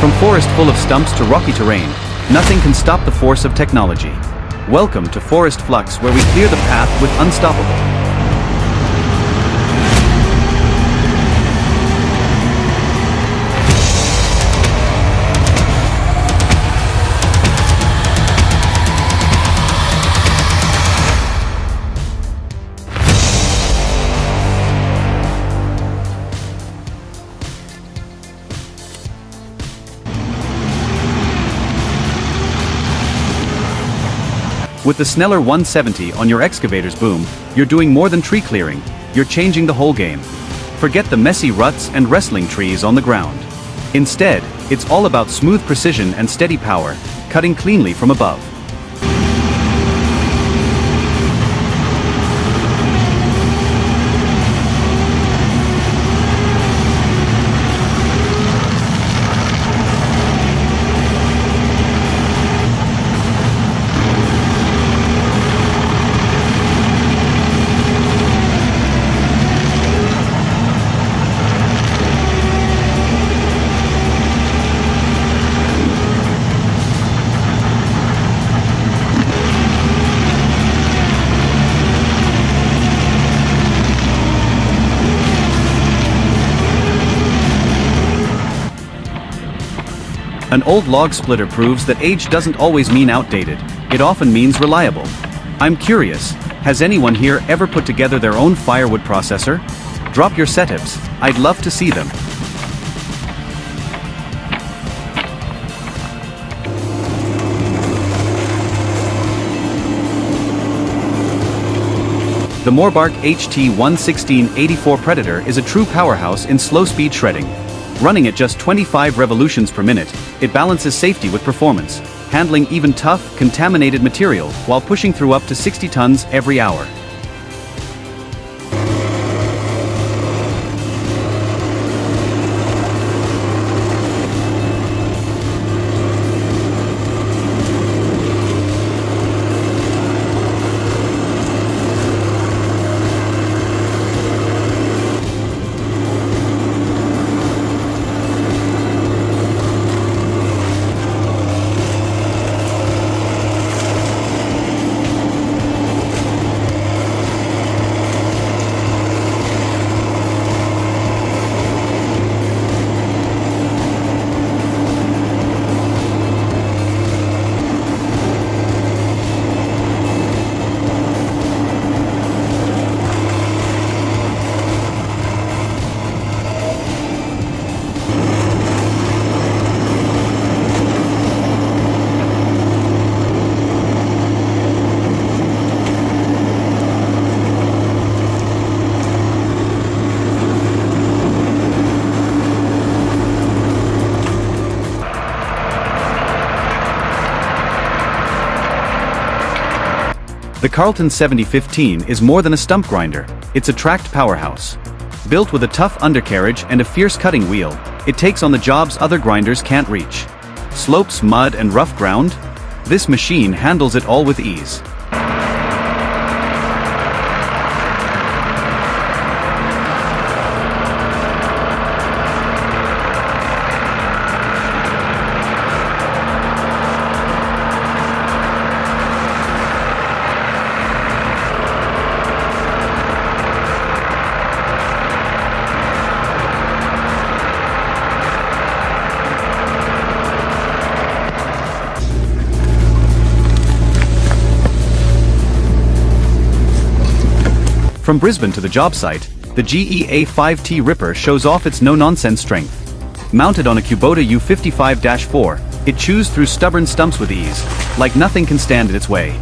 From forest full of stumps to rocky terrain, nothing can stop the force of technology. Welcome to Forest Flux, where we clear the path with Unstoppable. With the Sneller 170 on your excavator's boom, you're doing more than tree clearing, you're changing the whole game. Forget the messy ruts and wrestling trees on the ground. Instead, it's all about smooth precision and steady power, cutting cleanly from above. An old log splitter proves that age doesn't always mean outdated, it often means reliable. I'm curious, has anyone here ever put together their own firewood processor? Drop your setups, I'd love to see them. The Morbark HT11684 Predator is a true powerhouse in slow-speed shredding. Running at just 25 revolutions per minute, it balances safety with performance, handling even tough, contaminated material while pushing through up to 60 tons every hour. The Carlton 7015 is more than a stump grinder, it's a tracked powerhouse. Built with a tough undercarriage and a fierce cutting wheel, it takes on the jobs other grinders can't reach. Slopes, mud, and rough ground? This machine handles it all with ease. From Brisbane to the job site, the GEA5T Ripper shows off its no-nonsense strength. Mounted on a Kubota U55-4, it chews through stubborn stumps with ease, like nothing can stand in its way.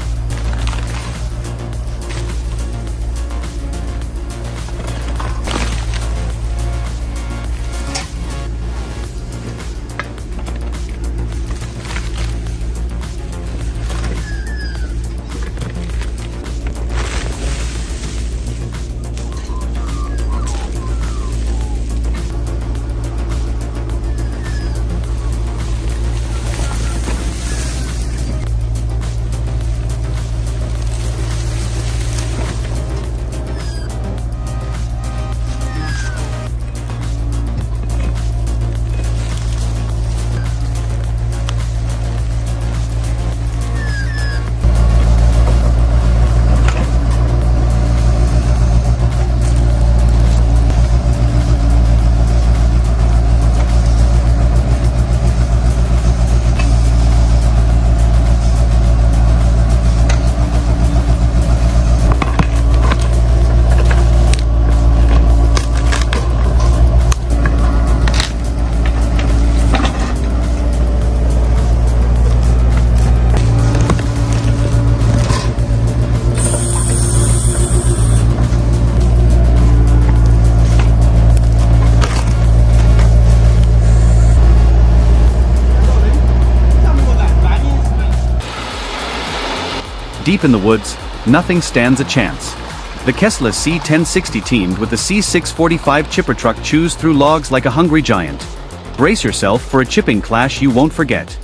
Deep in the woods, nothing stands a chance. The Kessler C1060 teamed with the C645 chipper truck chews through logs like a hungry giant. Brace yourself for a chipping clash you won't forget.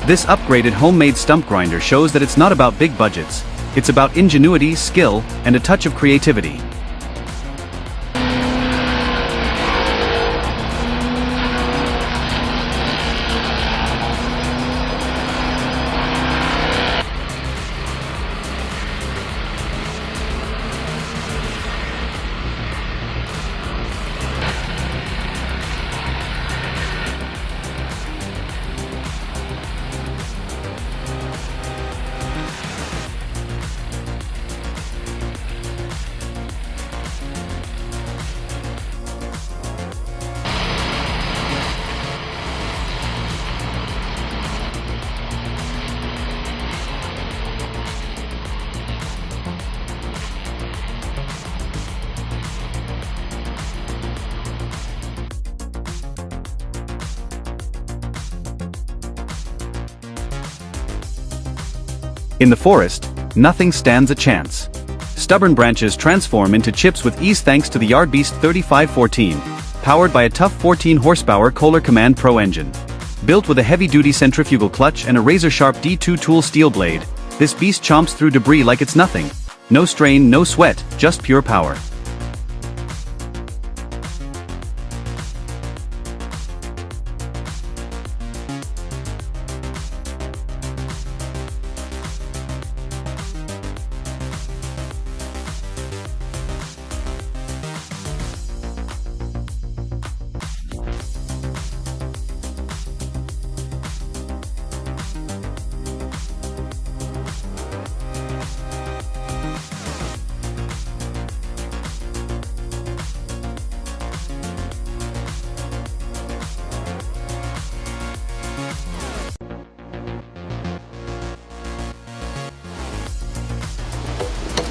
This upgraded homemade stump grinder shows that it's not about big budgets, it's about ingenuity, skill, and a touch of creativity. In the forest, nothing stands a chance. Stubborn branches transform into chips with ease thanks to the Yardbeast 3514, powered by a tough 14 horsepower Kohler Command Pro engine. Built with a heavy-duty centrifugal clutch and a razor-sharp D2 tool steel blade, this beast chomps through debris like it's nothing. No strain, no sweat, just pure power.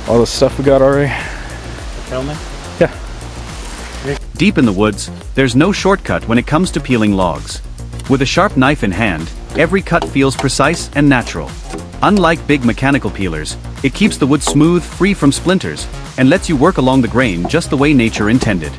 All the stuff we got already. Filming? Yeah. Deep in the woods, there's no shortcut when it comes to peeling logs. With a sharp knife in hand, every cut feels precise and natural. Unlike big mechanical peelers, it keeps the wood smooth, free from splinters, and lets you work along the grain just the way nature intended.